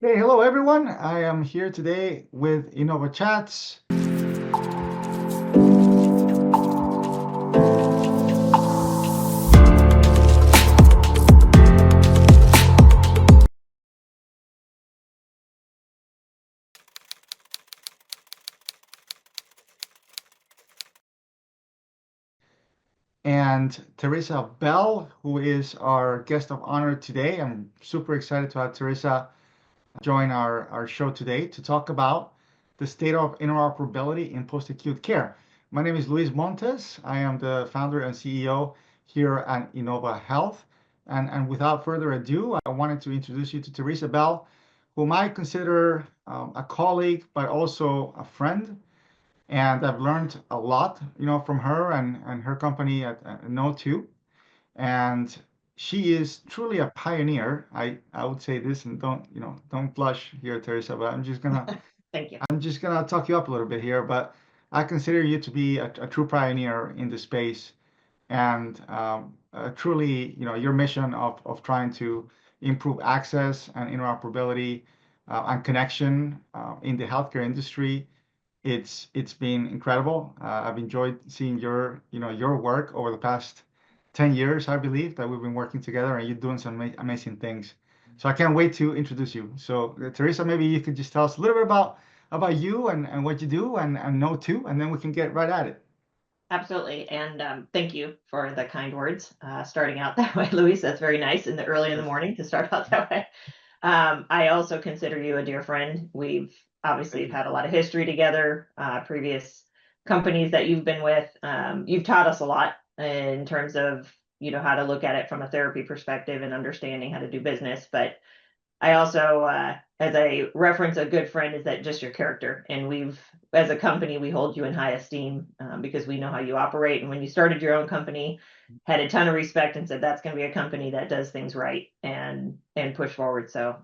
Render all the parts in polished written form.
Hey, hello everyone. I am here today with Innova Chats. And Theresa Bell, who is our guest of honor today. I'm super excited to have Theresa join our show today to talk about the state of interoperability in post-acute care. My name is Luis Montes. I am the founder and CEO here at Innova Health. And without further ado, I wanted to introduce you to Theresa Bell, whom I consider a colleague, but also a friend. And I've learned a lot, from her and her company at No2. And she is truly a pioneer. I would say this, and don't blush here, Teresa, but Thank you. I'm just gonna talk you up a little bit here. But I consider you to be a true pioneer in the space, and truly, your mission of trying to improve access and interoperability and connection in the healthcare industry. It's been incredible. I've enjoyed seeing your work over the past 10 years, I believe, that we've been working together, and you're doing some amazing things. So I can't wait to introduce you. So Teresa, maybe you could just tell us a little bit about you and what you do and know too, and then we can get right at it. Absolutely. And thank you for the kind words starting out that way, Luis. That's very nice in the early in the Sure. morning to start out that way. I also consider you a dear friend. We've obviously Thank you. had a lot of history together, previous companies that you've been with. You've taught us a lot in terms of, how to look at it from a therapy perspective and understanding how to do business. But I also, as I reference a good friend, is that just your character. And as a company, we hold you in high esteem because we know how you operate. And when you started your own company, had a ton of respect and said that's going to be a company that does things right and push forward. So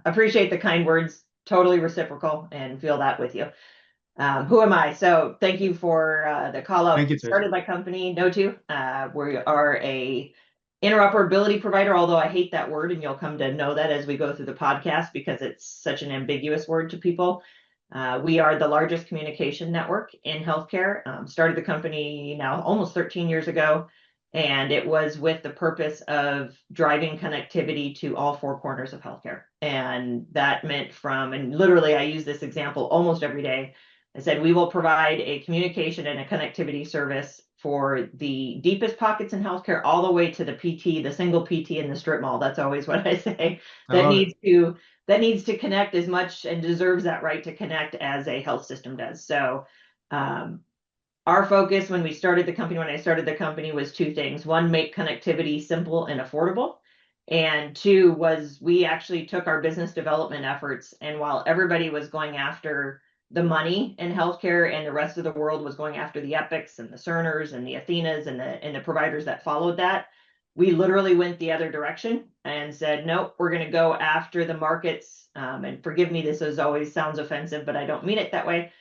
appreciate the kind words, totally reciprocal, and feel that with you. Who am I? So thank you for the call Thank out. you, Teresa. Started my company, No2. We are a interoperability provider, although I hate that word, and you'll come to know that as we go through the podcast because it's such an ambiguous word to people. We are the largest communication network in healthcare. Started the company now almost 13 years ago, and it was with the purpose of driving connectivity to all four corners of healthcare. And that meant and literally, I use this example almost every day. I said, we will provide a communication and a connectivity service for the deepest pockets in healthcare, all the way to the PT, the single PT in the strip mall. That's always what I say. I That love it. needs to that needs to connect as much and deserves that right to connect as a health system does. So um, our focus when I started the company was two things. One, make connectivity simple and affordable. And two was we actually took our business development efforts, and while everybody was going after the money in healthcare and the rest of the world was going after the Epics and the Cerners and the Athenas and the providers that followed that, we literally went the other direction and said, nope, we're going to go after the markets. And forgive me, this is always sounds offensive, but I don't mean it that way.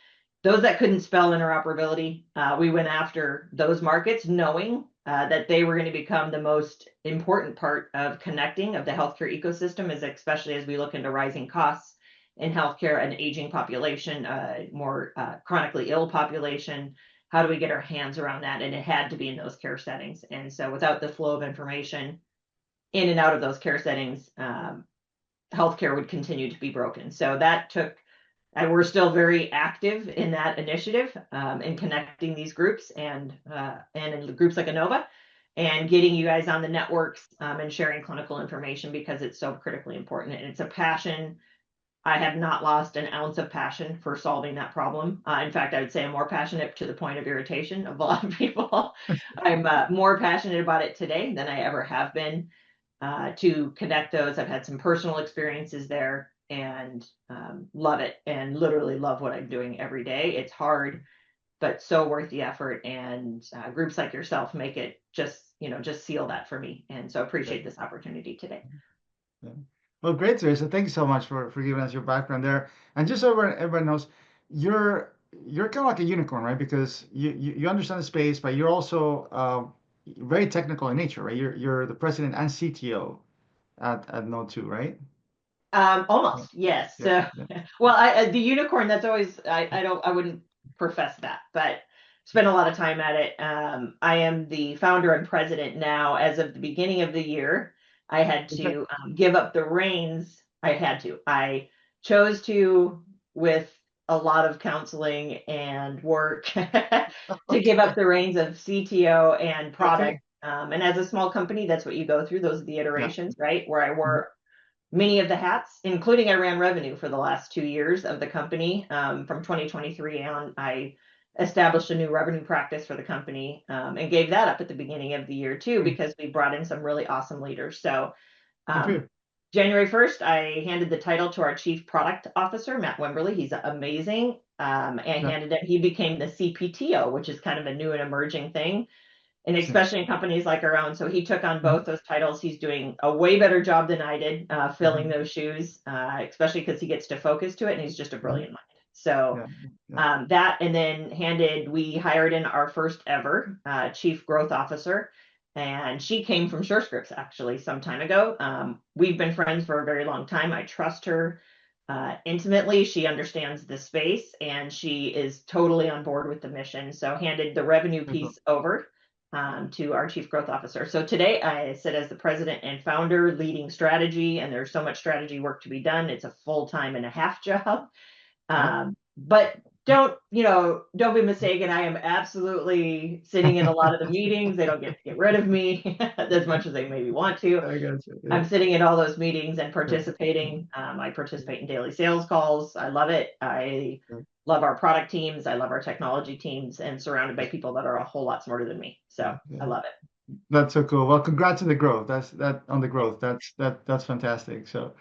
Those that couldn't spell interoperability, we went after those markets knowing that they were going to become the most important part of connecting of the healthcare ecosystem, especially as we look into rising costs in healthcare, an aging population, more chronically ill population. How do we get our hands around that? And it had to be in those care settings. And so without the flow of information in and out of those care settings, healthcare would continue to be broken. So that took and we're still very active in that initiative in connecting these groups and in groups like Innova and getting you guys on the networks and sharing clinical information because it's so critically important and it's a passion. I have not lost an ounce of passion for solving that problem. In fact, I would say I'm more passionate to the point of irritation of a lot of people. I'm more passionate about it today than I ever have been to connect those. I've had some personal experiences there and love it and literally love what I'm doing every day. It's hard, but so worth the effort. And groups like yourself make it just seal that for me. And so appreciate this opportunity today. Yeah. Well, great, Teresa. Thank you so much for giving us your background there. And just so everyone knows, you're kind of like a unicorn, right? Because you understand the space, but you're also very technical in nature, right? You're the president and CTO at Node2, right? Almost, yes. Yeah, So, yeah. well, the unicorn, that's always, I wouldn't profess that, but spent a lot of time at it. I am the founder and president now. As of the beginning of the year, I had Okay. to give up the reins. I had to. I chose to, with a lot of counseling and work, to give up Okay. the reins of CTO and product. Okay. And as a small company, that's what you go through. Those are the Yeah. iterations, right? Where I Mhm. wore many of the hats, including I ran revenue for the last 2 years of the company. From 2023 on, I established a new revenue practice for the company, and gave that up at the beginning of the year too, because we brought in some really awesome leaders. So Good for um, you. January 1st, I handed the title to our chief product officer, Matt Wimberly. He's amazing. And Yeah. handed it, he became the CPTO, which is kind of a new and emerging thing, and Same. especially in companies like our own. So he took on Mhm. both those titles. He's doing a way better job than I did, filling Mhm. those shoes, especially because he gets to focus to it, and he's just a Mhm. brilliant mind. So Yeah. Yeah. that, and then we hired in our first ever chief growth officer, and she came from SureScripts actually some time ago. We've been friends for a very long time. I trust her intimately. She understands the space, and she is totally on board with the mission. So handed the revenue Super. piece over to our chief growth officer. So today I sit as the president and founder, leading strategy, and there's so much strategy work to be done. It's a full-time and a half job. Yeah. But don't be mistaken. I am absolutely sitting in a lot of the meetings. They don't get to get rid of me as much as they maybe want to. I got you. Yeah. I'm sitting in all those meetings and Yeah. participating. I participate in daily sales calls. I love it. I Yeah. love our product teams. I love our technology teams, and surrounded by people that are a whole lot smarter than me. So Yeah. I love it. That's so cool. Well, congrats on the growth. That on the growth. That's fantastic. So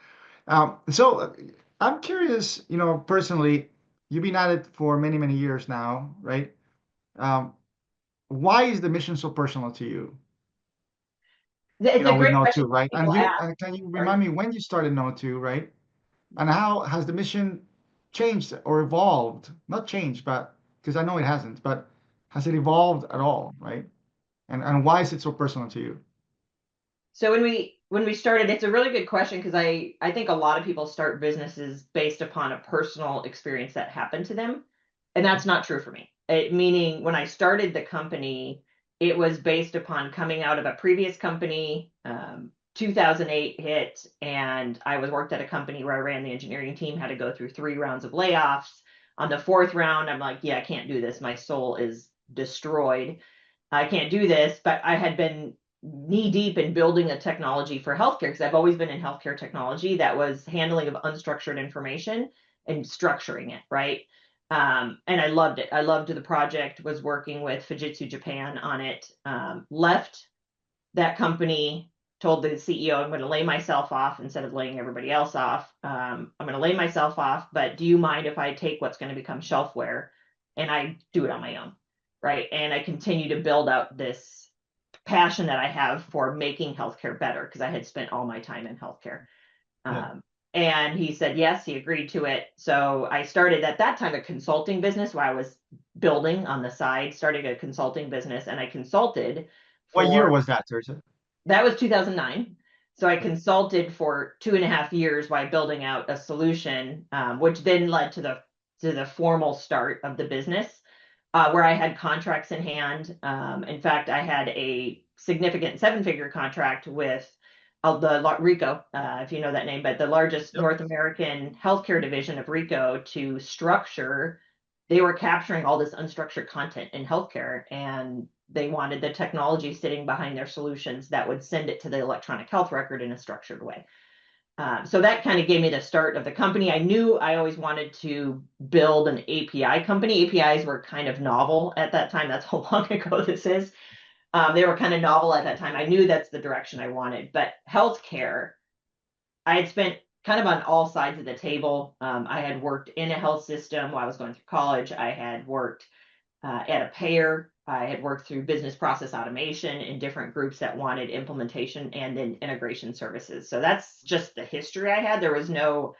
I'm curious, personally, you've been at it for many, many years now, right? Um, why is the mission so personal to you? It's a With great No question. 2, right? And People you ask. can you Sorry. remind me when you started No 2, right? And how has the mission changed or evolved? Not changed, but because I know it hasn't, but has it evolved at all, right? And why is it so personal to you? So when we started, it's a really good question, because I think a lot of people start businesses based upon a personal experience that happened to them, and that's not true for me. Meaning, when I started the company, it was based upon coming out of a previous company. 2008 hit, and I was worked at a company where I ran the engineering team, had to go through 3 rounds of layoffs. On the fourth round, I'm like, yeah, I can't do this. My soul is destroyed. I can't do this. But I had been knee deep in building a technology for healthcare, because I've always been in healthcare technology that was handling of unstructured information and structuring it, right? And I loved it. I loved the project, was working with Fujitsu Japan on it. Left that company, told the CEO, I'm going to lay myself off instead of laying everybody else off. I'm going to lay myself off, but do you mind if I take what's going to become shelfware and I do it on my own? Right. And I continue to build out this passion that I have for making healthcare better, because I had spent all my time in healthcare. Yeah. And he said yes, he agreed to it. So I started at that time a consulting business while I was building on the side, starting a consulting business, and I consulted What year for, was that, Teresa? that was 2009. So I Okay. consulted for 2.5 years while building out a solution, which then led to the formal start of the business, where I had contracts in hand. In fact, I had a significant seven-figure contract with the Rico, if you know that name, but the largest Yep. North American healthcare division of Rico, to structure. They were capturing all this unstructured content in healthcare, and they wanted the technology sitting behind their solutions that would send it to the electronic health record in a structured way. So that kind of gave me the start of the company. I knew I always wanted to build an API company. APIs were kind of novel at that time. That's how long ago this is. They were kind of novel at that time. I knew that's the direction I wanted. But healthcare, I had spent kind of on all sides of the table. I had worked in a health system while I was going through college. I had worked at a payer. I had worked through business process automation in different groups that wanted implementation and then integration services. So that's just the history I had. There was no,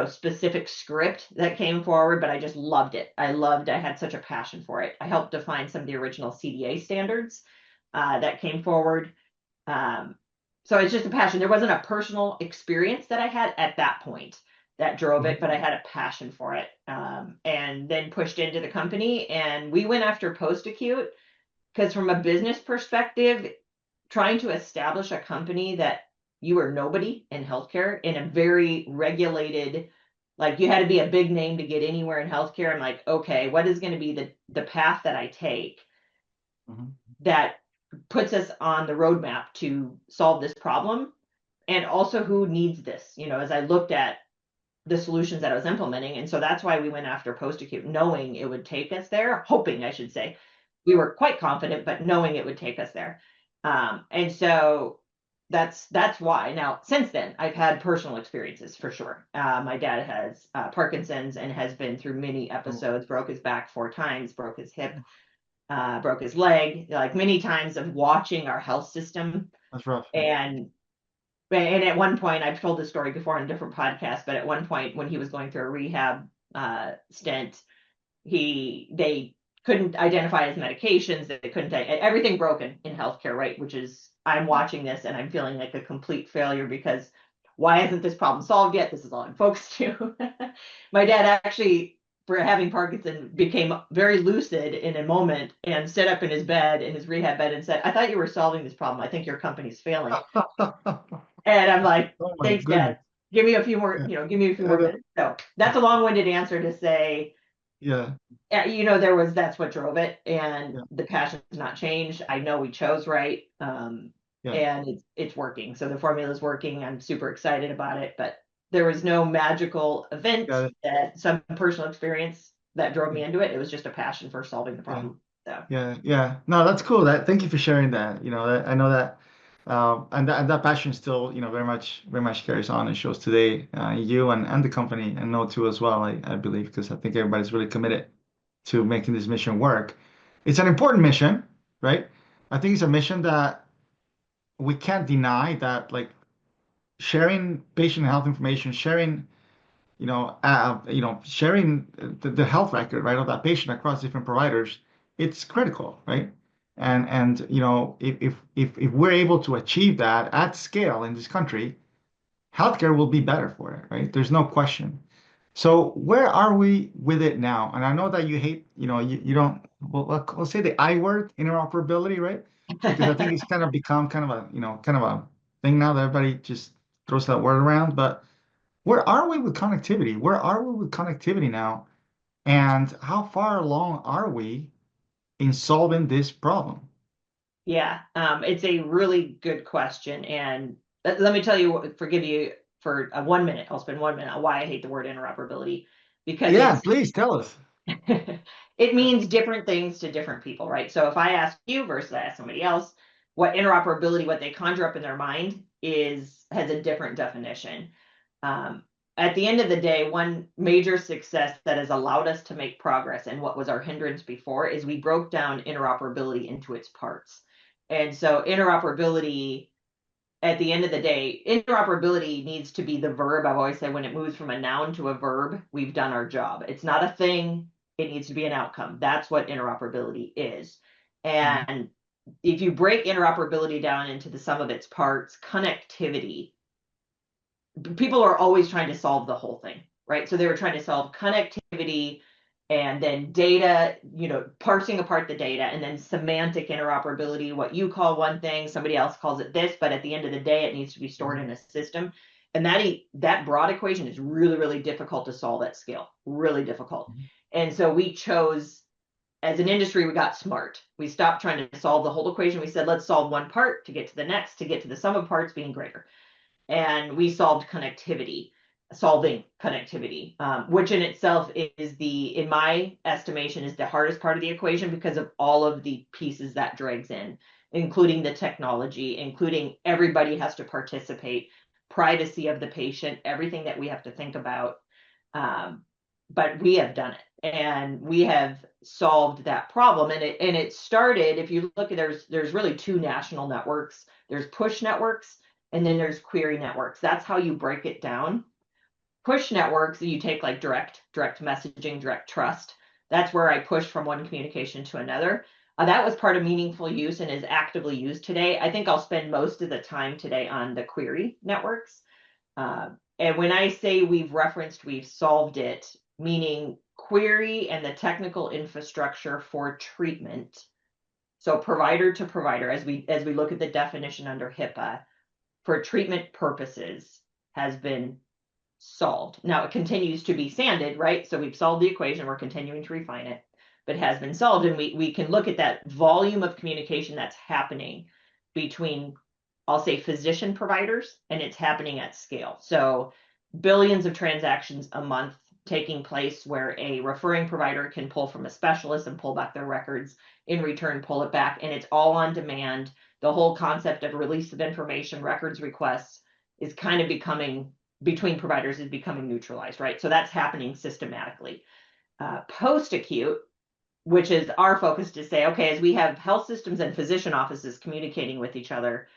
specific script that came forward, but I just loved it. I had such a passion for it. I helped define some of the original CDA standards that came forward. Um, So it's just a passion. There wasn't a personal experience that I had at that point that drove it, Mhm. but I had a passion for it. And then pushed into the company, and we went after post-acute because from a business perspective, trying to establish a company that you were nobody in healthcare in a very regulated, like you had to be a big name to get anywhere in healthcare. I'm like, okay, what is going to be the path that I take Mhm. that puts us on the roadmap to solve this problem? And also who needs this, as I looked at the solutions that I was implementing. And so that's why we went after post acute, knowing it would take us there, hoping I should say. We were quite confident, but knowing it would take us there. And so that's why. Now, since then, I've had personal experiences for sure. My dad has Parkinson's and has been through many Oh, episodes, broke his back 4 times, broke his hip, broke his leg, like many times of watching our health system. that's rough. Yeah. And at one point, I've told this story before on a different podcast, but at one point when he was going through a rehab stint, they couldn't identify his medications. They couldn't everything broken in healthcare, right? Which is I'm watching this and I'm feeling like a complete failure because why isn't this problem solved yet? This is all I'm focused to. My dad actually, for having Parkinson, became very lucid in a moment and stood up in his bed, in his rehab bed, and said, "I thought you were solving this problem. I think your company's failing." And I'm like, Oh my thanks, goodness. Dad. Give me a few more, Yeah. give me a few more Yeah. minutes. So that's a long-winded answer to say, Yeah. that's what drove it, and Yeah. the passion's not changed. I know we chose right, Yeah. and it's working. So the formula is working. I'm super excited about it, but there was no magical event Got it. that some personal experience that drove Yeah. me into it. It was just a passion for solving the Yeah. problem. So Yeah, yeah. No, that's cool. Thank you for sharing that. That, I know that, and that passion still, very much carries on and shows today, you and the company, and know too as well. I believe because I think everybody's really committed to making this mission work. It's an important mission, right? I think it's a mission that we can't deny that, like sharing patient health information, sharing the health record, right, of that patient across different providers, it's critical, right? And if we're able to achieve that at scale in this country, healthcare will be better for it, right? There's no question. So where are we with it now? And I know that you hate, you don't, well, let's say the I word, interoperability, right? Because I think it's kind of become kind of a thing now that everybody just throws that word around. But where are we with connectivity? Where are we with connectivity now? And how far along are we in solving this problem? yeah, it's a really good question, and let me tell you, forgive you for 1 minute. I'll spend 1 minute on why I hate the word interoperability, because Yeah, please tell us. it means different things to different people, right? So if I ask you versus I ask somebody else, what interoperability, what they conjure up in their mind has a different definition. Um, at the end of the day, one major success that has allowed us to make progress and what was our hindrance before is we broke down interoperability into its parts. And so interoperability, at the end of the day, interoperability needs to be the verb. I've always said when it moves from a noun to a verb, we've done our job. It's not a thing, it needs to be an outcome. That's what interoperability is. Mhm. And if you break interoperability down into the sum of its parts, connectivity, people are always trying to solve the whole thing, right? So they were trying to solve connectivity and then data, parsing apart the data, and then semantic interoperability. What you call one thing, somebody else calls it this, but at the end of the day, it needs to be stored Mhm. in a system. And that broad equation is really, really difficult to solve at scale, really difficult. Mhm. And so we chose, as an industry, we got smart. We stopped trying to solve the whole equation. We said, let's solve one part to get to the next, to get to the sum of parts being greater. And we solving connectivity, which in itself is in my estimation, is the hardest part of the equation because of all of the pieces that drags in, including the technology, including everybody has to participate, privacy of the patient, everything that we have to think about. Um, but we have done it, and we have solved that problem. And it started. If you look at, there's really two national networks. There's push networks, and then there's query networks. That's how you break it down. Push networks, you take like direct messaging, direct trust. That's where I push from one communication to another. That was part of meaningful use and is actively used today. I think I'll spend most of the time today on the query networks. And when I say we've solved it, meaning query and the technical infrastructure for treatment. So provider to provider, as we look at the definition under HIPAA, for treatment purposes has been solved. Now it continues to be sanded, right? So we've solved the equation, we're continuing to refine it, but it has been solved. And we can look at that volume of communication that's happening between, I'll say, physician providers, and it's happening at scale. So billions of transactions a month taking place where a referring provider can pull from a specialist and pull back their records, in return pull it back, and it's all on demand. The whole concept of release of information, records requests, is kind of becoming, between providers, is becoming neutralized, right? So that's happening systematically. Post-acute, which is our focus, to say, okay, as we have health systems and physician offices communicating with each other,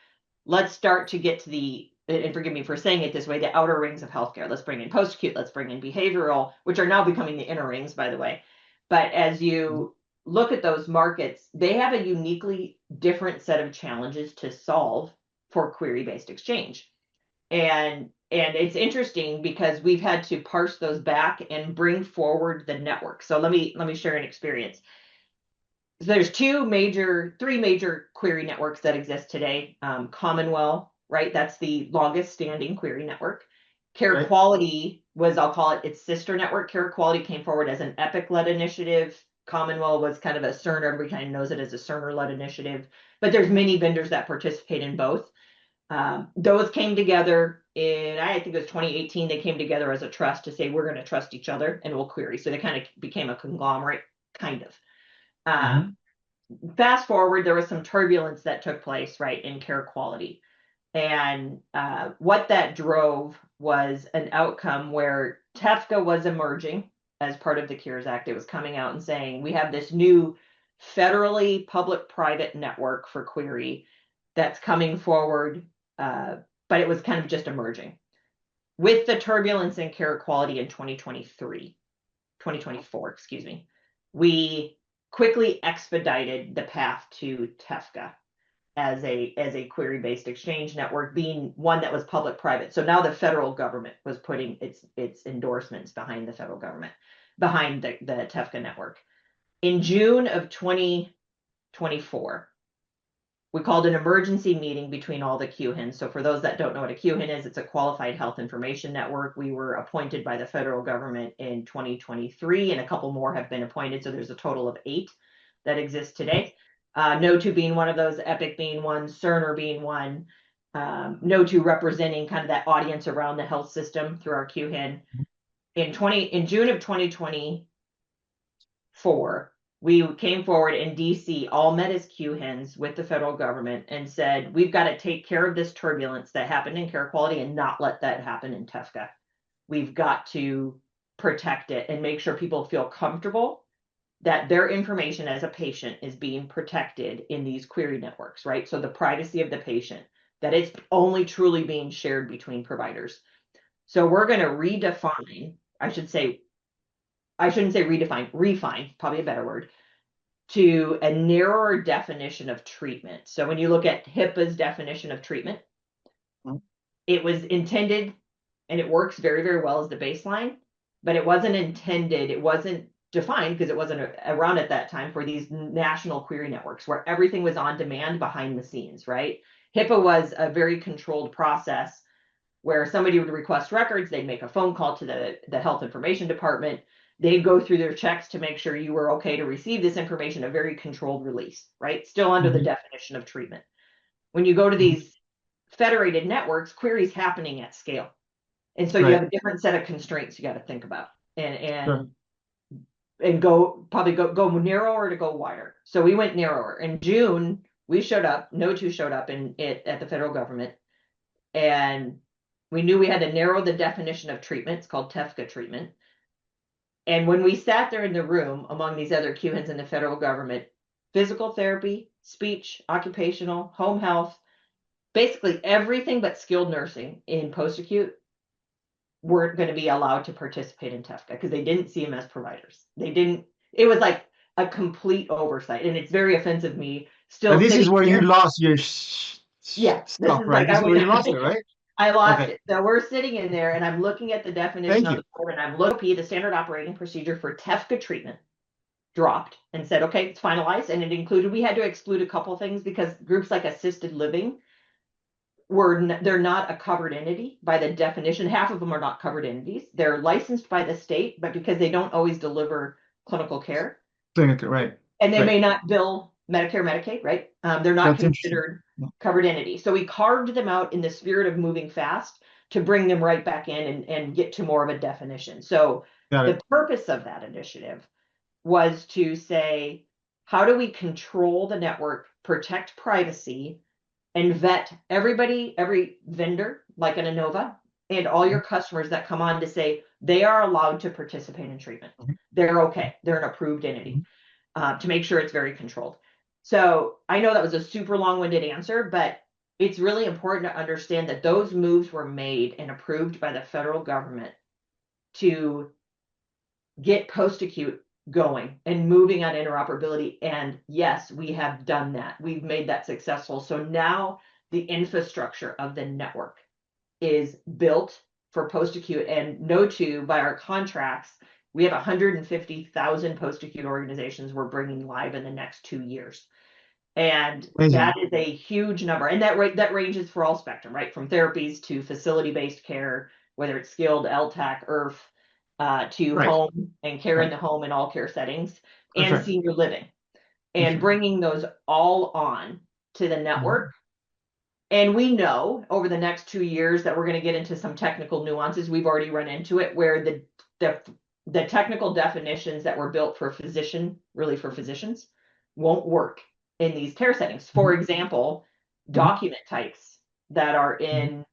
let's start to get to the, and forgive me for saying it this way, the outer rings of healthcare. Let's bring in post-acute, let's bring in behavioral, which are now becoming the inner rings, by the way. But as you look at those markets, they have a uniquely different set of challenges to solve for query-based exchange. And it's interesting because we've had to parse those back and bring forward the network. So let me share an experience. So there's three major query networks that exist today. Commonwealth, right? That's the longest standing query network. Care Right. Quality was, I'll call it, its sister network. Care Quality came forward as an Epic-led initiative. Commonwealth was kind of a Cerner, everybody kind of knows it as a Cerner-led initiative, but there's many vendors that participate in both. Those came together in, I think it was 2018, they came together as a trust to say, we're going to trust each other and we'll query. So they kind of became a conglomerate, kind of. Fast forward, there was some turbulence that took place, right, in Care Quality. And what that drove was an outcome where TEFCA was emerging as part of the Cures Act. It was coming out and saying, we have this new federally public-private network for query that's coming forward, but it was kind of just emerging. With the turbulence in Care Quality in 2024, excuse me, we quickly expedited the path to TEFCA as a query-based exchange network, being one that was public-private. So now the federal government was putting its endorsements behind the federal government, behind the TEFCA network. In June of 2024, we called an emergency meeting between all the QHINs. So for those that don't know what a QHIN is, it's a Qualified Health Information Network. We were appointed by the federal government in 2023, and a couple more have been appointed. So there's a total of 8 that exist today. No2 being one of those, Epic being one, Cerner being one, No2 representing kind of that audience around the health system through our QHIN. In June of 2024, we came forward in DC, all met as QHINs with the federal government, and said, we've got to take care of this turbulence that happened in Care Quality and not let that happen in TEFCA. We've got to protect it and make sure people feel comfortable that their information as a patient is being protected in these query networks, right? So the privacy of the patient, that it's only truly being shared between providers. So we're going to redefine, I shouldn't say redefine, refine, probably a better word, to a narrower definition of treatment. So when you look at HIPAA's definition of treatment, it was intended, and it works very, very well as the baseline, but it wasn't defined, because it wasn't around at that time, for these national query networks where everything was on demand behind the scenes, right? HIPAA was a very controlled process where somebody would request records, they'd make a phone call to the health information department, they'd go through their checks to make sure you were okay to receive this information, a very controlled release, right? Still under the definition of treatment. When you go to these federated networks, queries happening at scale. And so you have a different set of constraints you got to think about, and go narrower to go wider. So we went narrower. In June, we showed up, No2 showed up at the federal government, and we knew we had to narrow the definition of treatment. It's called TEFCA treatment. And when we sat there in the room among these other QHINs in the federal government, physical therapy, speech, occupational, home health, basically everything but skilled nursing in post-acute weren't going to be allowed to participate in TEFCA because they didn't see them as providers. It was like a complete oversight. And it's very offensive me still This is sitting where you there. lost your Yeah, this stuff, is right? like This is where you lost it, right? I lost Okay. it. So we're sitting in there and I'm looking at the definition Thank of you. the code and I'm looking at the standard operating procedure for TEFCA treatment dropped and said, okay, it's finalized. And it included, we had to exclude a couple things because groups like assisted living they're not a covered entity by the definition. Half of them are not covered entities. They're licensed by the state, but because they don't always deliver clinical care, Right. and they Right. may not bill Medicare, Medicaid, right? They're not That's interesting. considered covered entities. So we carved them out in the spirit of moving fast to bring them right back in and get to more of a definition. So Got the it. purpose of that initiative was to say, how do we control the network, protect privacy, and vet everybody, every vendor, like an Innova, and all your customers that come on to say they are allowed to participate in treatment. Mhm. They're okay. They're an approved entity to make sure it's very controlled. So I know that was a super long-winded answer, but it's really important to understand that those moves were made and approved by the federal government to get post-acute going and moving on interoperability. And yes, we have done that. We've made that successful. So now the infrastructure of the network is built for post-acute, and no by our contracts, we have 150,000 post-acute organizations we're bringing live in the next 2 years. And that Amazing. is a huge number. And that ranges for all spectrum, right? From therapies to facility-based care, whether it's skilled, LTAC, IRF, to Right. home and care in Right. the home in all care settings, That's and right. senior living, That's and right. bringing those all on to the network. Mhm. And we know over the next 2 years that we're going to get into some technical nuances. We've already run into it where the the technical definitions that were built for really for physicians, won't work in these care settings. For Mhm. example, Mhm. document types that are Mhm. in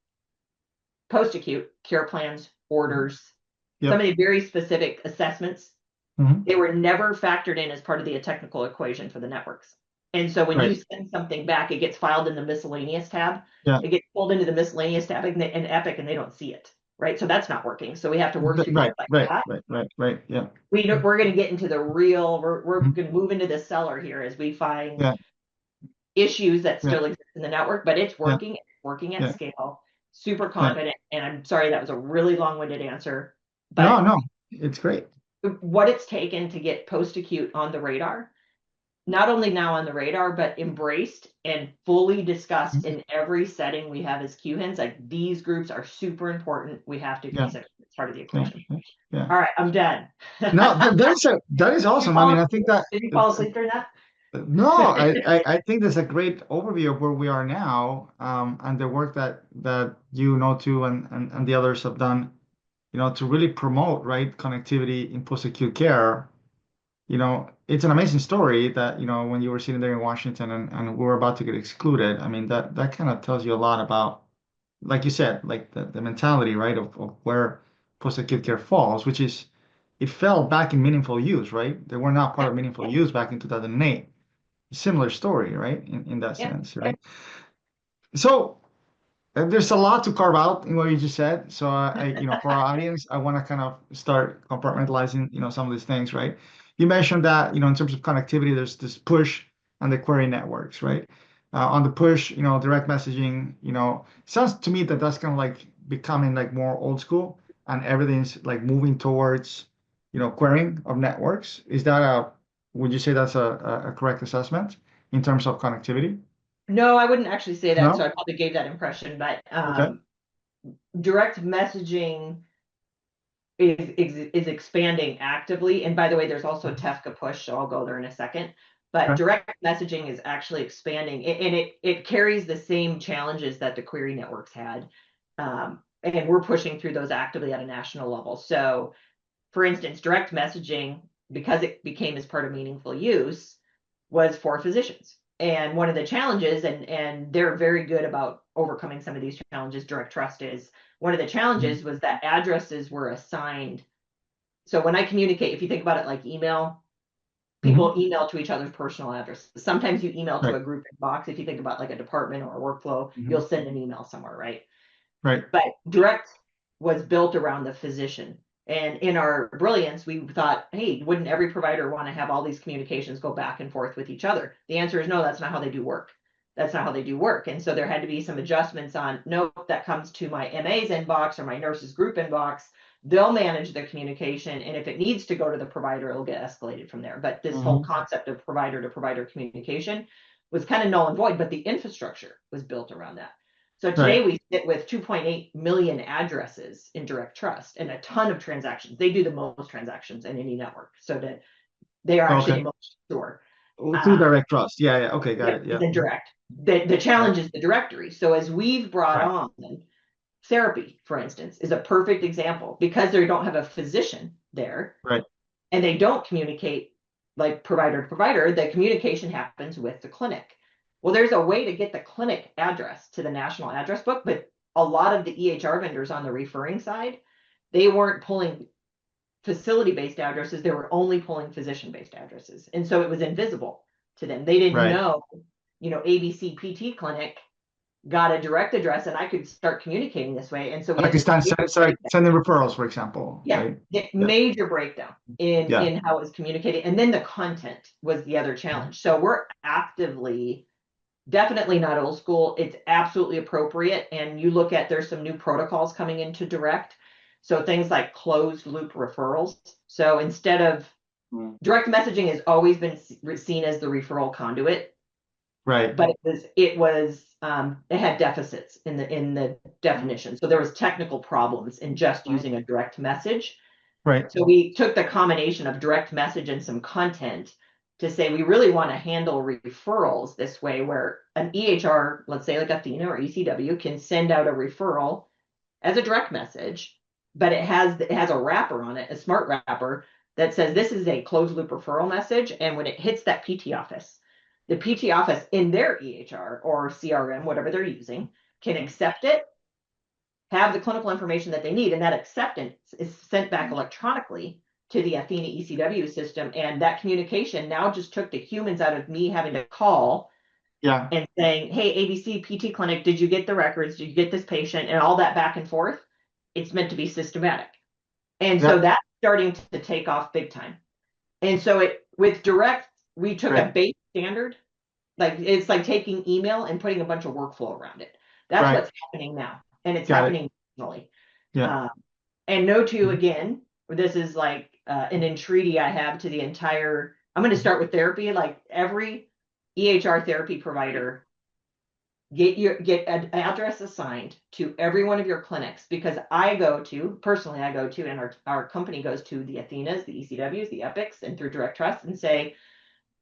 post-acute care plans, Mhm. orders, some of Yep. the very specific assessments, Mhm. they were never factored in as part of the technical equation for the networks. And so when you Right. send something back, it gets filed in the miscellaneous tab. Yeah. It gets pulled into the miscellaneous tab in Epic and they don't see it. Right. So that's not working. So we have to work through things Right. like Right. that. Right. Right. Right. Yeah. We're going to get into the real, we're Mhm. going to move into the cellar here as we find Yeah. issues that Yeah. still exist in the network, but it's Yeah. working at Yeah. scale, super Yeah. confident. And I'm sorry, that was a really long-winded answer, No, but no, it's great. what it's taken to get post-acute on the radar, not only now on the radar, but embraced and fully discussed Mhm. in every setting we have as QHINs. Like, these groups are super important. We have to Yeah. consider it's part of the Yeah. equation. Yeah. Yeah. All right, I'm done. No, that is awesome. I mean, I think that Did you fall asleep during that? no, I think that's a great overview of where we are now, and the work that you know too, and the others have done, to really promote right connectivity in post-acute care. It's an amazing story that, when you were sitting there in Washington and we were about to get excluded. I mean, that kind of tells you a lot about, like you said, like the mentality, right, of where post-acute care falls, which is it fell back in meaningful use, right? They were not part Yeah, of meaningful use back in 2008. Similar story, right? In that yeah. sense, right? So there's a lot to carve out in what you just said. So for our audience, I want to kind of start compartmentalizing, some of these things, right? You mentioned that, in terms of connectivity, there's this push and the query networks, right? On the push, direct messaging, sounds to me that that's kind of like becoming like more old school and everything's like moving towards, querying of networks. Would you say that's a correct assessment in terms of connectivity? No, I wouldn't actually say that. So No? I probably gave that impression, but Okay. direct messaging is expanding actively. And by the way, there's also a TEFCA push, so I'll go there in a second. But Okay. direct messaging is actually expanding, and it carries the same challenges that the query networks had. And we're pushing through those actively at a national level. So, for instance, direct messaging, because it became as part of meaningful use, was for physicians. And one of the challenges, and they're very good about overcoming some of these challenges, Direct Trust is, one of the Mhm. challenges was that addresses were assigned. So when I communicate, if you think about it like email, people Mhm. email to each other's personal addresses. Sometimes you email to Right. a group inbox. If you think about like a department or a workflow, you'll Mhm. send an email somewhere, right? Right. But direct was built around the physician. And in our brilliance, we thought, hey, wouldn't every provider want to have all these communications go back and forth with each other? The answer is no, that's not how they do work. That's not how they do work. And so there had to be some adjustments on, nope, that comes to my MA's inbox or my nurse's group inbox. They'll manage the communication. And if it needs to go to the provider, it'll get escalated from there. But this whole Hmm. concept of provider to provider communication was kind of null and void, but the infrastructure was built around that. So today Right. we sit with 2.8 million addresses in direct trust and a ton of transactions. They do the most transactions in any network. So that they are actually Okay. the most secure. Through Uh, direct trust. Yeah. Yeah. Okay. Got yep, it. Yeah. the Mhm. direct. The Right. challenge is the directory. So as we've brought Right. on therapy, for instance, is a perfect example because they don't have a physician there Right. and they don't communicate like provider to provider, the communication happens with the clinic. Well, there's a way to get the clinic address to the national address book, but a lot of the EHR vendors on the referring side, they weren't pulling facility-based addresses, they were only pulling physician-based addresses. And so it was invisible to them. They didn't Right. know, ABC PT clinic got a direct address and I could start communicating this way. And so we Like had it's this done, major it's like breakdown. sending referrals, for example, Yeah, right? the Yeah. major breakdown Yeah. in how it was communicated. And then the content was the other challenge. So we're actively definitely not old school. It's absolutely appropriate. And you look at there's some new protocols coming into direct. So things like closed loop referrals. So instead of Mm. direct messaging has always been seen as the referral conduit, Right. but it had deficits in the definition. So there was technical problems in just Mhm. using a direct message. Right. So we took the combination of direct message and some content to say we really want to handle referrals this way, where an EHR, let's say like Athena or ECW, can send out a referral as a direct message, but it has a wrapper on it, a smart wrapper that says this is a closed loop referral message, and when it hits that PT office, the PT office in their EHR or CRM, whatever they're using, can accept it, have the clinical information that they need, and that acceptance is sent back electronically to the Athena ECW system. And that communication now just took the humans out of me having to call Yeah. and saying, hey, ABC PT clinic, did you get the records? Did you get this patient? And all that back and forth. It's meant to be systematic. And so Yeah. that's starting to take off big time. And so with direct, we took a Right. base standard, like it's like taking email and putting a bunch of workflow around it. That's Right. what's happening now. And it's Got it. happening nationally. Yeah. Um, and no two Mhm. again, this is like an entreaty I have to the entire. I'm going to start with therapy. Like every EHR therapy provider, get an address assigned to every one of your clinics because I go to personally, and our company goes to the Athenas, the ECWs, the Epics, and through Direct Trust and say,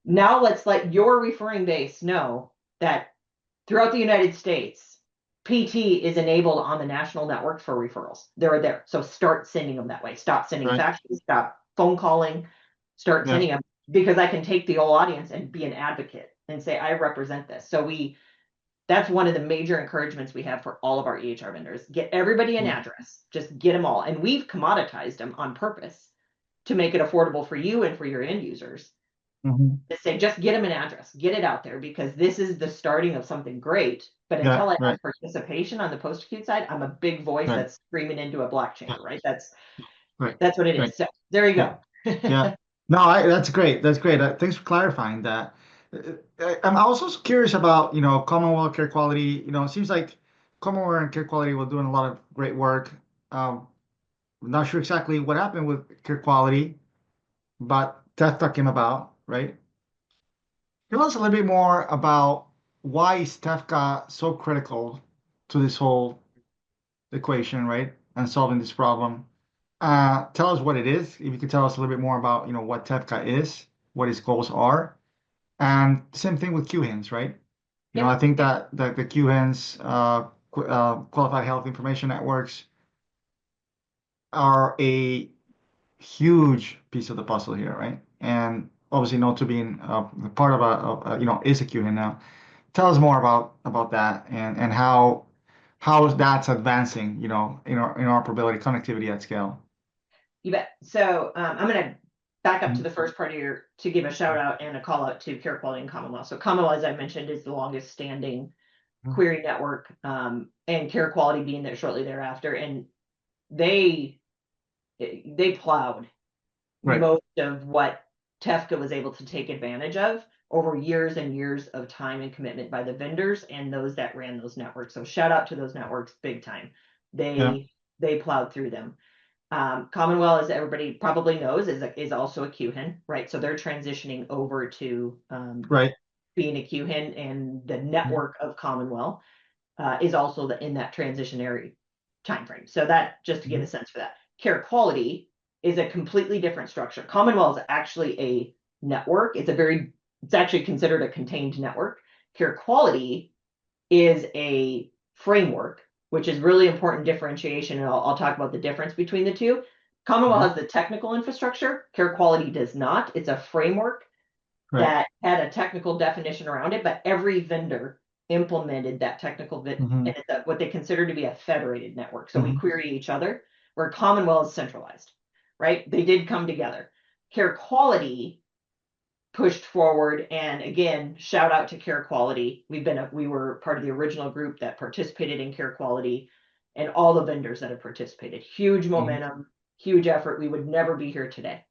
now let's let your referring base know that throughout the United States, PT is enabled on the national network for referrals. They're there. So start sending them that way. Stop sending Right. faxes, stop phone calling, start Yeah. sending them because I can take the whole audience and be an advocate and say, I represent this. So that's one of the major encouragements we have for all of our EHR vendors. Get everybody an Mm. address, just get them all. And we've commoditized them on purpose to make it affordable for you and for your end users Mhm. to say, just get them an address, get it out there because this is the starting of something great. But Yeah. until I Right. have participation on the post-acute side, I'm a big voice Right. that's screaming into a black chamber, right? Right. That's what it Right. is. So there you Yeah. go. Yeah. No, that's great. That's great. Thanks for clarifying that. I'm also curious about, Commonwealth Care Quality. It seems like Commonwealth and Care Quality were doing a lot of great work. Um, I'm not sure exactly what happened with Care Quality, but TEFTA came about, right? Tell us a little bit more about why is TEFCA so critical to this whole equation, right? And solving this problem. Tell us what it is. If you could tell us a little bit more about, what TEFCA is, what its goals are, and same thing with QHINs, right? I Yep. think that the QHINs, Qualified Health Information Networks, are a huge piece of the puzzle here, right? And obviously, not to being part of is a QHIN now. Tell us more about that and how that's advancing, interoperability, connectivity at scale. You bet. So I'm going to back up to Mhm. the first part of to give a shout out and a call out to Care Quality and Commonwealth. So Commonwealth, as I mentioned, is the longest standing query network, and Care Quality being there shortly thereafter. And they they plowed Right. most of what Tefka was able to take advantage of over years and years of time and commitment by the vendors and those that ran those networks. So shout out to those networks big time. Yeah. They plowed through them. Commonwealth, as everybody probably knows, is also a QHIN, right? So they're transitioning over to Right. being a QHIN, and the Mhm. network of Commonwealth is also in that transitionary time frame. So that, just to get a Mhm. sense for that. Care quality is a completely different structure. Commonwealth is actually a network. It's actually considered a contained network. Care quality is a framework, which is really important differentiation. And I'll talk about the difference between the two. Commonwealth Mhm. has the technical infrastructure. Care quality does not. It's a framework Right. that had a technical definition around it, but every vendor implemented that and Mhm. it's what they consider to be a federated network. So we Mhm. query each other, where Commonwealth is centralized, right? They did come together. Care quality pushed forward, and again, shout out to Care Quality. We were part of the original group that participated in Care Quality, and all the vendors that have participated. Huge Mhm. momentum, huge effort. We would never be here today.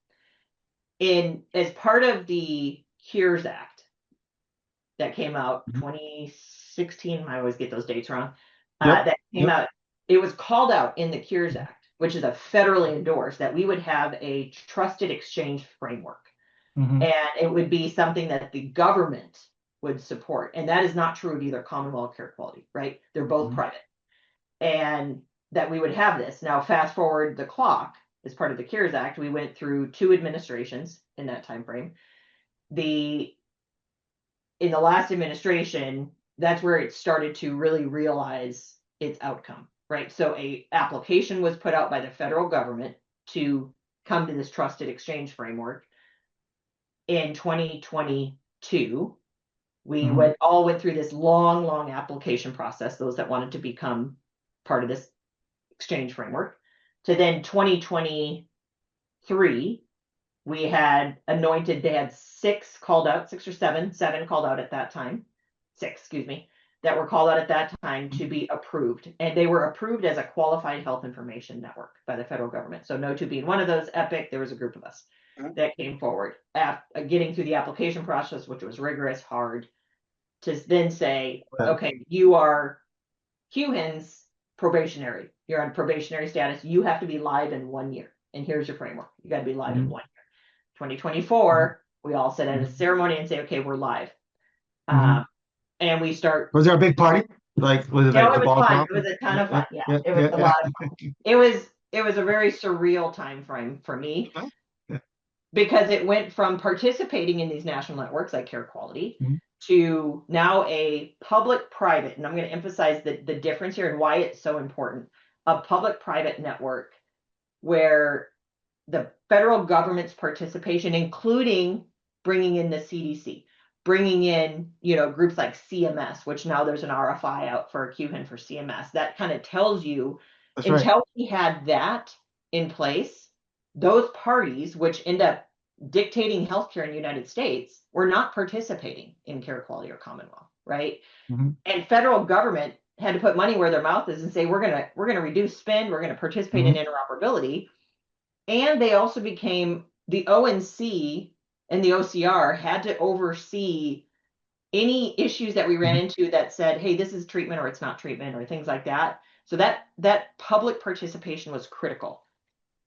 As part of the Cures Act that came out Mhm. 2016, I always get those dates wrong. Yep. That came Yep. out. It was called out in the Cures Act, which is a federally endorsed, that we would have a trusted exchange framework, Mhm. and it would be something that the government would support. And that is not true of either Commonwealth or Care Quality, right? They're both Mhm. private. And that we would have this. Now, fast forward the clock, as part of the CARES Act, we went through 2 administrations in that time frame. The In the last administration, that's where it started to really realize its outcome, right? So a application was put out by the federal government to come to this trusted exchange framework in 2022. We Mhm. went through this long application process, those that wanted to become part of this exchange framework. To then 2023, we had they had six or seven called out at that time. Six, excuse me, that were called out at that time to be approved. And they were approved as a qualified health information network by the federal government. So no two being one of those, Epic, there was a group of us Mhm. that came forward after getting through the application process, which was rigorous, hard, to then say, Yeah. okay, you are QHIN's probationary. You're on probationary status. You have to be live in 1 year. And here's your framework. You got to be live in Mhm. 1 year. Mhm. 2024, we all sit at a Mhm. ceremony and say, okay, we're live. Mhm. And we start. Was there a big party? Like, was it You know, like it the was ball fun. drop? It was a ton Yeah. of Yeah. fun. Yeah, Yeah. it was a Yeah. lot of fun. It was a very surreal time frame for me, Yeah. Yeah. because it went from participating in these national networks like Care Quality Mhm. to now a public-private, and I'm going to emphasize the difference here and why it's so important. A public-private network where the federal government's participation, including bringing in the CDC, bringing in, groups like CMS, which now there's an RFI out for a QHIN for CMS. That kind of tells you, That's right. until we had that in place, those parties, which end up dictating healthcare in the United States, were not participating in Care Quality or Commonwealth, right? Mhm. And federal government had to put money where their mouth is and say, we're gonna reduce spend, we're gonna participate in Mhm. interoperability. And they also became the ONC, and the OCR had to oversee any issues that we ran Mhm. into that said, hey, this is treatment or it's not treatment or things like that. So that public participation was critical,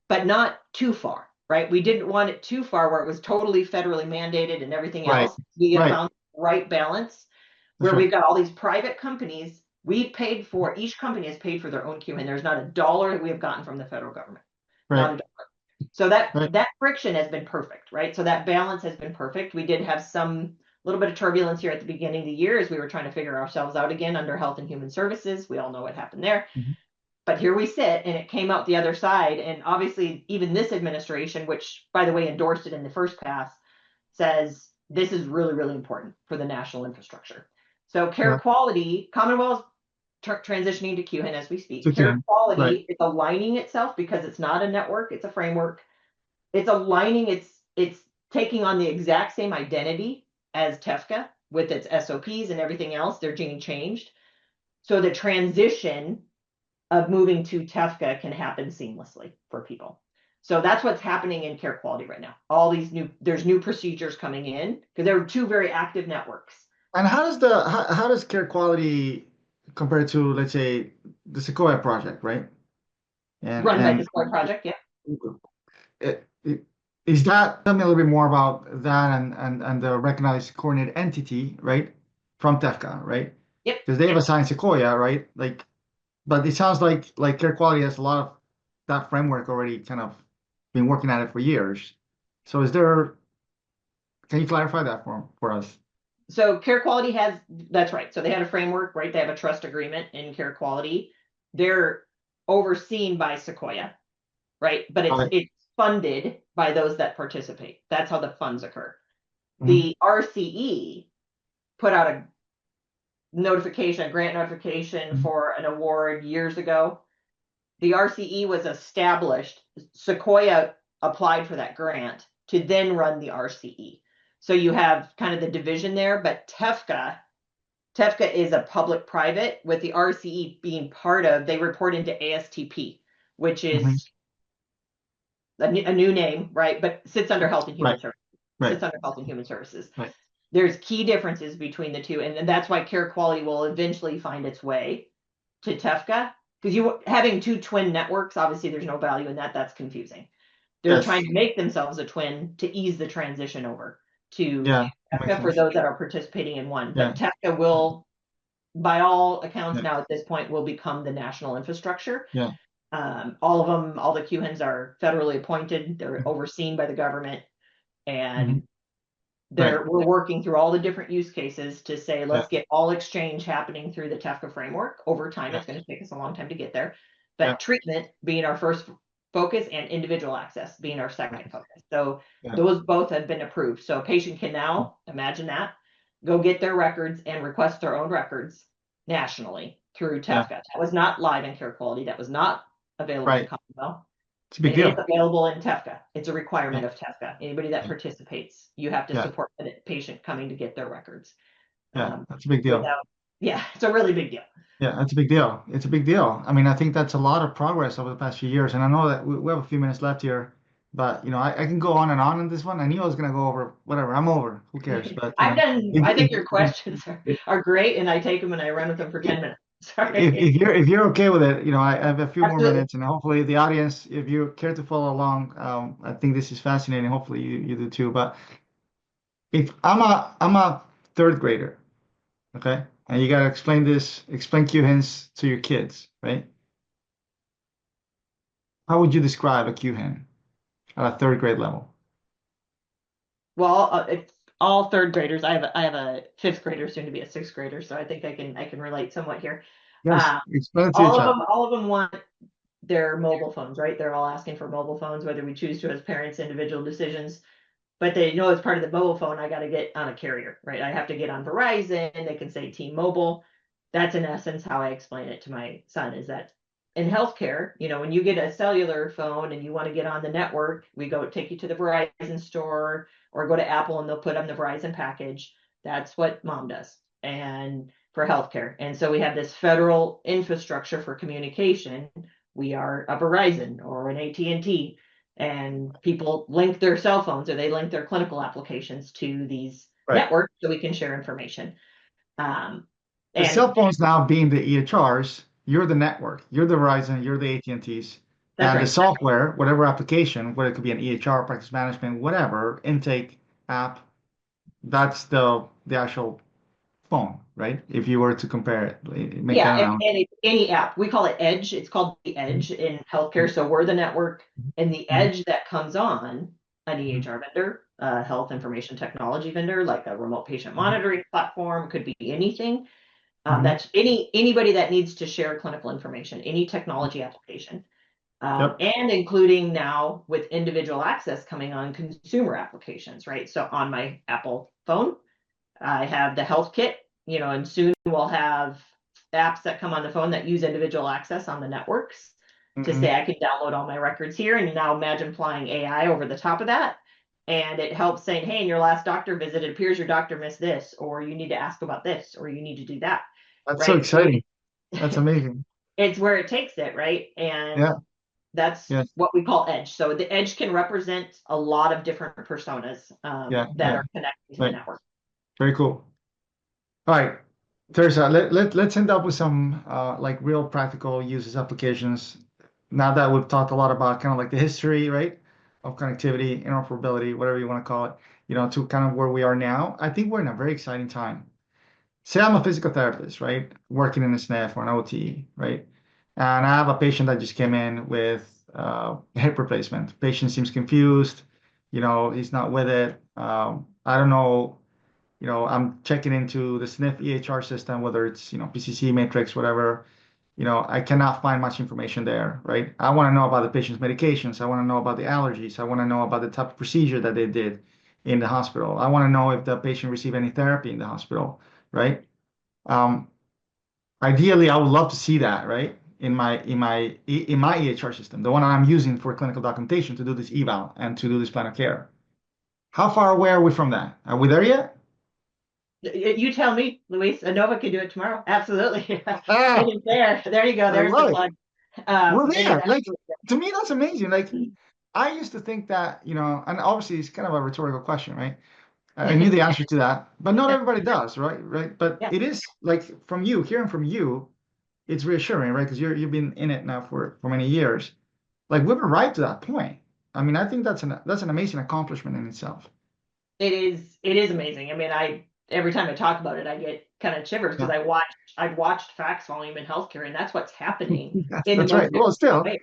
but not too far, right? We didn't want it too far where it was totally federally mandated and everything Right. else. We have Right. found the right balance That's where right. we've got all these private companies. Each company has paid for their own queue, and there's not a dollar that we have gotten from the federal government. Not Right. a dollar. So that Right. that friction has been perfect, right? So that balance has been perfect. We did have some little bit of turbulence here at the beginning of the year as we were trying to figure ourselves out again under Health and Human Services. We all know what happened there. Mhm. But here we sit, and it came out the other side. And obviously, even this administration, which by the way endorsed it in the first pass, says this is really, really important for the national infrastructure. So Care Yeah. Quality, Commonwealth transitioning to QHIN as we So speak. Care Ken. Right. Quality is aligning itself because it's not a network, it's a framework. It's aligning, it's taking on the exact same identity as Tefka with its SOPs and everything else. They're being changed. So the transition of moving to Tefka can happen seamlessly for people. So that's what's happening in care quality right now. All these there's new procedures coming in because there are two very active networks. And how does care quality compare to, let's say, the Sequoia project, right? Run by the And SCORE project, yeah. is that, tell me a little bit more about that and the recognized coordinated entity, right? From TEFCA, right? Yep. Because they have assigned Sequoia, right? Like, but it sounds like care quality has a lot of that framework already kind of been working at it for years. So can you clarify that for us? So care quality has, that's right. So they had a framework, right? They have a trust agreement in care quality. They're overseen by Sequoia, right? But Okay. it's funded by those that participate. That's how the funds occur. Mhm. The RCE put out a notification, a grant notification Mhm. for an award years ago. The RCE was established. Sequoia applied for that grant to then run the RCE. So you have kind of the division there, but TEFCA is a public-private with the RCE being part of, they report into ASTP, which Mhm. is a new name, right? But sits under Health and Human Right, Services. right, Sits under Health and Human Services. right. There's key differences between the two, and that's why care quality will eventually find its way to TEFCA. Because you having two twin networks, obviously there's no value in that. That's confusing. They're trying Yes. to make themselves a twin to ease the transition over to Yeah, that makes TEFCA for sense. those that are participating in one. Yeah, But TEFCA will, by all accounts yeah, now at this point, will become the national infrastructure. yeah. All of them, all the QHINs are federally appointed. They're overseen by the government, Mhm. and Right. we're working through all the different use cases to say, Yeah, let's get all exchange happening through the TEFCA framework. Over time, yeah, it's going to take us a long time to get there. yeah, But treatment being our first focus and individual access being our yeah, second focus. So yeah. those both have been approved. So a patient can now, imagine that, go get their records and request their own records nationally through Yeah. TEFCA. That was not live in care quality. That was not available in Right. Commonwealth. It's a big It is deal. available in TEFCA. It's a Yeah, requirement of TEFCA. Anybody that yeah, participates, you have to yeah, support the patient coming to get their records. yeah. Um, That's a big deal. without, yeah, it's a really big deal. Yeah, that's a big deal. It's a big deal. I mean, I think that's a lot of progress over the past few years. And I know that we have a few minutes left here, but I can go on in this one. I knew I was gonna go over whatever. I'm over. Who cares? But I think your if, questions are great, and I take them and I run with them for 10 minutes. Sorry. if you're okay with it, I have a few more Absolutely. minutes, and hopefully the audience, if you care to follow along, I think this is fascinating. Hopefully you do too. But if I'm a third grader, okay, and you gotta explain Q-hints to your kids, right? How would you describe a Q-hin at a third grade level? Well, it's all third graders. I have a fifth grader, soon to be a sixth grader, so I think I can relate somewhat here. Yes, Uh, explain it to your child. all of them want their mobile phones, right? They're all asking for mobile phones, whether we choose to as parents, individual decisions. But they know as part of the mobile phone, I got to get on a carrier, right? I have to get on Verizon. They can say T-Mobile. That's in essence how I explain it to my son is that in healthcare, when you get a cellular phone and you want to get on the network, we go take you to the Verizon store or go to Apple and they'll put on the Verizon package. That's what mom does. And for healthcare. And so we have this federal infrastructure for communication. We are a Verizon or an AT&T, and people link their cell phones or they link their clinical applications to these Right. networks so we can share information. Um, The and cell phones now being the EHRs, you're the network, you're the Verizon, you're the AT&Ts, that's and the right. software, whatever application, whether it could be an EHR, practice management, whatever, intake app, that's the actual phone, right? If you were to compare it, make Yeah, that analogy. any app. We call it Edge. It's called the Mhm. Edge in healthcare. So we're the network, and the Mhm. Edge that comes on an Mhm. EHR vendor, a health information technology vendor, like a remote patient Mhm. monitoring platform, could be anything. Mhm. That's anybody that needs to share clinical information, any technology application, Yep. and including now with individual access coming on consumer applications, right? So on my Apple phone, I have the health kit, and soon we'll have apps that come on the phone that use individual access on the networks to say Mhm. I can download all my records here. And now imagine applying AI over the top of that. And it helps saying, hey, in your last doctor visit, it appears your doctor missed this, or you need to ask about this, or you need to do that. That's so Right. So exciting. That's amazing. it's where it takes it, right? And Yeah. That's Yes. what we call edge. So the edge can represent a lot of different personas Yeah. that Yeah. are connected to the Right. network. Very cool. All right, Theresa, let's end up with some like real practical uses applications. Now that we've talked a lot about kind of like the history, right, of connectivity, interoperability, whatever you want to call it, to kind of where we are now, I think we're in a very exciting time. Say I'm a physical therapist, right, working in a SNF or an OT, right, and I have a patient that just came in with hip replacement. Patient seems confused, he's not with it. I don't know, I'm checking into the SNF EHR system, whether it's, PCC matrix, whatever, I cannot find much information there, right? I want to know about the patient's medications. I want to know about the allergies. I want to know about the type of procedure that they did in the hospital. I want to know if the patient received any therapy in the hospital, right? Um, Ideally, I would love to see that, right? In my EHR system, the one I'm using for clinical documentation to do this eval and to do this plan of care. How far away are we from that? Are we there yet? You tell me, Luis. Innova can do it tomorrow. Absolutely. Ah, It is there. There you go. I There's the love it. plug. We're It is there. Like, absolutely to me, that's amazing. Like, there. I used to think that, and obviously it's kind of a rhetorical question, right? I knew the answer to that, but not everybody does, right? Right. But Yeah, it is like from you, hearing from you, it's reassuring, right? Because you've been in it now for many years. Like we've arrived to that point. I mean, I think that's an amazing accomplishment in itself. it is. It is amazing. I mean, I every time I talk about it, I get kind of shivers because Yeah. I've watched fax volume in healthcare, and that's what's happening That's, in the that's most right. Well, difficult still, way.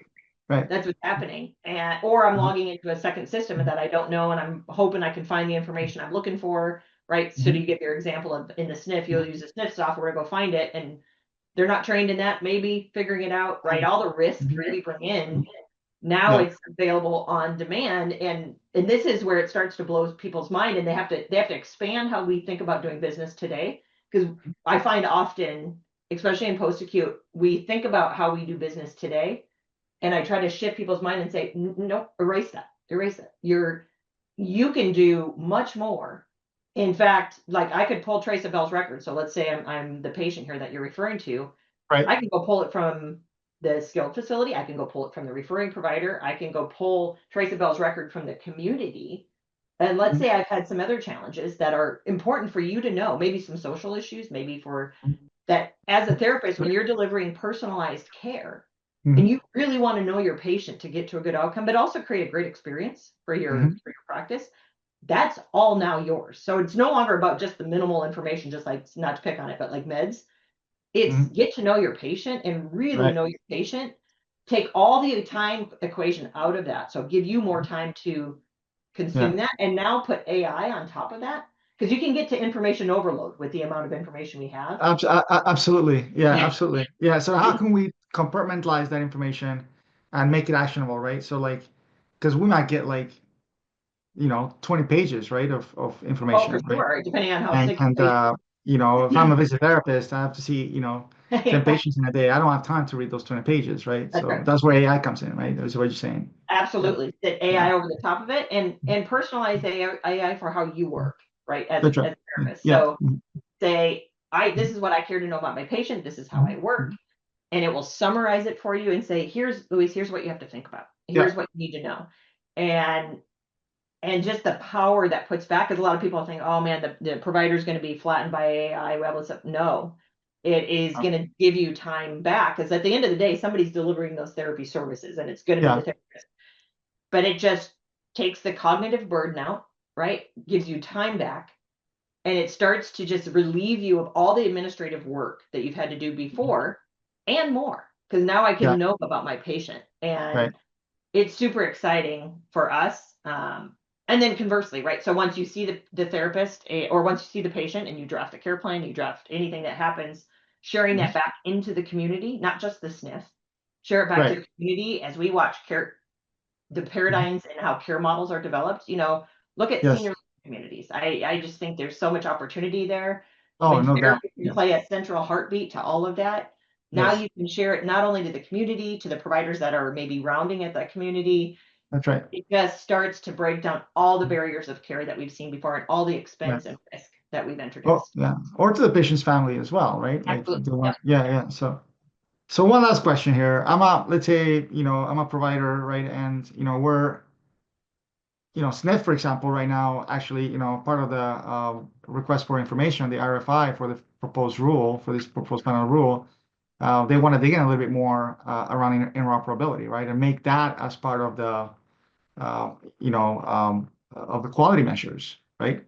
right. That's what's happening. And or I'm Mhm. logging into a second system that I don't know, and I'm hoping I can find the information I'm looking for. Right. So do Mhm. you give your example of in the SNF, you'll use the SNF software to go find it, and they're not trained in that, maybe figuring it out, right? All the risk Mhm. that we bring in, now Yeah. it's available on demand. And this is where it starts to blow people's mind, and they have to expand how we think about doing business today. Because I find often, especially in post-acute, we think about how we do business today, and I try to shift people's mind and say, no, erase that, erase that. You can do much more. In fact, like I could pull Trace Bell's record. So let's say I'm the patient here that you're referring to. Right. I can go pull it from the skilled facility. I can go pull it from the referring provider. I can go pull Trace Bell's record from the community. And let's Mhm. say I've had some other challenges that are important for you to know, maybe some social issues, maybe for that as a therapist, when you're delivering personalized care and Mhm. you really want to know your patient to get to a good outcome, but also create a great experience for Mhm. your practice, that's all now yours. So it's no longer about just the minimal information, just like not to pick on it, but like meds. It's Mhm. get to know your patient and really Right. know your patient. Take all the time equation out of that. So give you more time to Yeah. consume that and now put AI on top of that because you can get to information overload with the amount of information we have. Absolutely. Yeah, absolutely. Yeah. So how can we compartmentalize that information and make it actionable, right? So like, because we might get like, 20 pages, right, of Oh, for information, right? sure. Depending on how And sick the and patient if I'm a visit therapist, I have to see, 10 is. patients in a day. I don't have time to read those 20 pages, right? That's So right. that's where AI comes in, right? That's what you're saying. Yeah. Absolutely. Sit Yeah. AI over the top of it and personalize AI for how you work, right? That's right. As a Yeah. therapist. Yeah. So say, this is what I care to know about my patient. This is how I work. Mhm. And it will summarize it for you and say, here's Luis, here's what you have to think about. Yeah. Here's what you need to know. And just the power that puts back, because a lot of people think, oh man, the provider is going to be flattened by AI. Well, it's no, it is going to give you time back because at the end of the day, somebody's delivering those therapy services and it's going to be the Yeah. therapist. But it just takes the cognitive burden out, right? Gives you time back. And it starts to just relieve you of all the administrative work that you've had to do before and more. Because now I Yeah. can know about my patient. Right. And it's super exciting for us. And then conversely, right? So once you see the therapist or once you see the patient and you draft a care plan, you draft anything that happens, sharing Mhm. that back into the community, not just the SNF, share it back to Right. the community as we watch care, the Mhm. paradigms and how care models are developed. Look at Yes. senior communities. I just think there's so much opportunity there. Oh, When no doubt. therapy can Yeah. play a central heartbeat to all of that, now Yes. you can share it not only to the community, to the providers that are maybe rounding at that community. That's right. It just starts to break down all the barriers of care that we've seen before and all the Yeah. expense and risk that we've Oh, introduced. yeah. Or to the patient's family as well, right? Like Absolutely. the one. Yep. Yeah. Yeah. So So one last question here. Let's say, I'm a provider, right? And, SNF, for example, right now, actually, part of the request for information, the RFI for the proposed rule, for this proposed final rule, they want to dig in a little bit more around interoperability, right? And make that as part of uh, of the quality measures, right?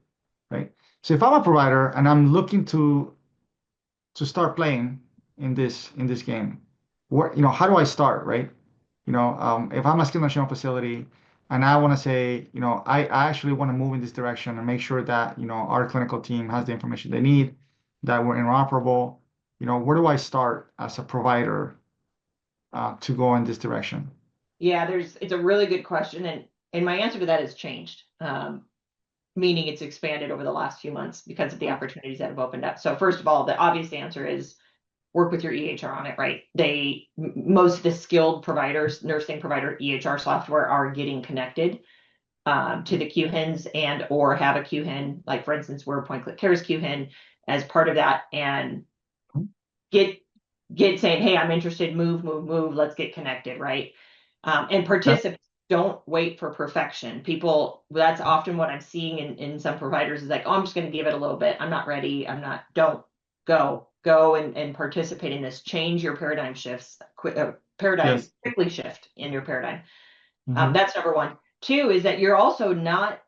Right. So if I'm a provider and I'm looking to start playing in this game, how do I start, right? If I'm a skilled nursing home facility and I want to say, I actually want to move in this direction and make sure that, our clinical team has the information they need, that we're interoperable, where do I start as a provider to go in this direction? Yeah, it's a really good question, and my answer to that has changed. Meaning it's expanded over the last few months because of the opportunities that have opened up. So first of all, the obvious answer is work with your EHR on it, right? Most of the skilled providers, nursing provider EHR software are getting connected to the QHINs and or have a QHIN, like for instance, we're Point Click Care's QHIN as part of that, and get saying, hey, I'm interested, move, let's get connected, right? And Okay. participants don't wait for perfection. People, that's often what I'm seeing in some providers is like, oh, I'm just going to give it a little bit. I'm not ready. Don't go and participate in this. Change your paradigm shifts, paradigm Yes. quickly shift in your paradigm. Hmm. That's number one. Two is that you're also not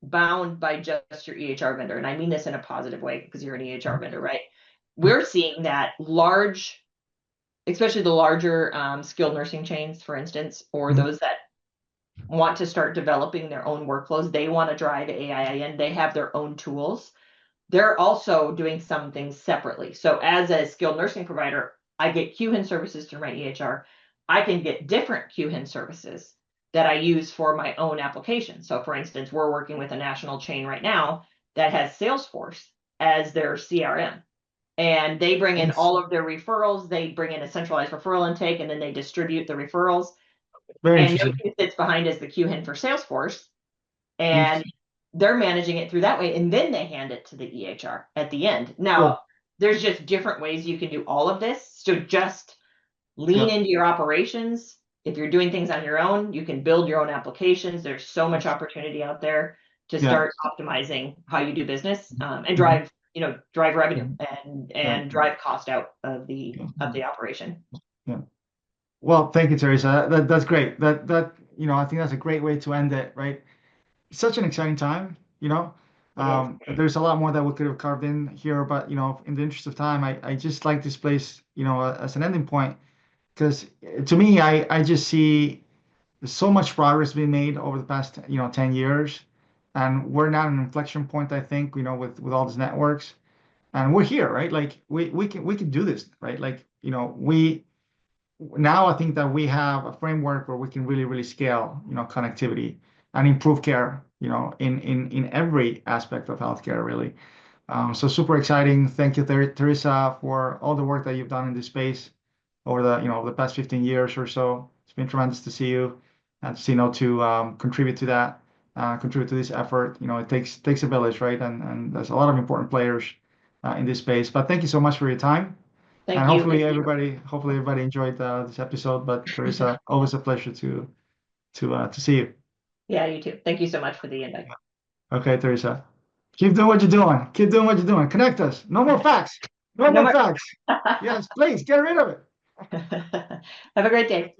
bound by just your EHR vendor. And I mean this in a positive way because you're an EHR vendor, right? We're seeing that large, especially the larger skilled nursing chains, for instance, or Hmm. those that want to start developing their own workflows, they want to drive AI in, they have their own tools. They're also doing some things separately. So as a skilled nursing provider, I get QHIN services through my EHR. I can get different QHIN services that I use for my own application. So for instance, we're working with a national chain right now that has Salesforce as their CRM. And they bring in Nice. all of their referrals. They bring in a centralized referral intake, and then they distribute the referrals. Very And interesting. NoQ sits behind as the QHIN for Salesforce, and Interesting. they're managing it through that way. And then they hand it to the EHR at the end. Cool. Now, there's just different ways you can do all of this. So just lean Yeah. into your operations. If you're doing things on your own, you can build your own applications. There's so much opportunity out there to Yeah. start optimizing how you do business and Hmm. drive revenue Hmm. and Yeah. drive cost out of Yeah. the operation. Yeah. Well, thank you, Teresa. That's great. I think that's a great way to end it, right? Such an exciting time, It is. There's a lot more that we could have carved in here, but in the interest of time, I just like this place, as an ending point, because to me, I just see so much progress being made over the past, 10 years, and we're now at an inflection point, I think, with all these networks, and we're here, right? Like we can do this, right? Like, we now I think that we have a framework where we can really, really scale, connectivity and improve care, in every aspect of healthcare, really. So super exciting. Thank you, Teresa, for all the work that you've done in this space over the past 15 years or so. It's been tremendous to see you and to see, to contribute to that, contribute to this effort. It takes a village, right? And there's a lot of important players in this space. But thank you so much for your time. And Thank you. hopefully everybody enjoyed this episode. But Teresa, always a pleasure to see you. Yeah, you too. Thank you so much for the invite. Okay, Teresa, keep doing what you're doing. Keep doing what you're doing. Connect us. No more facts. No No more more. facts. Yes, please get rid of it. Have a great day.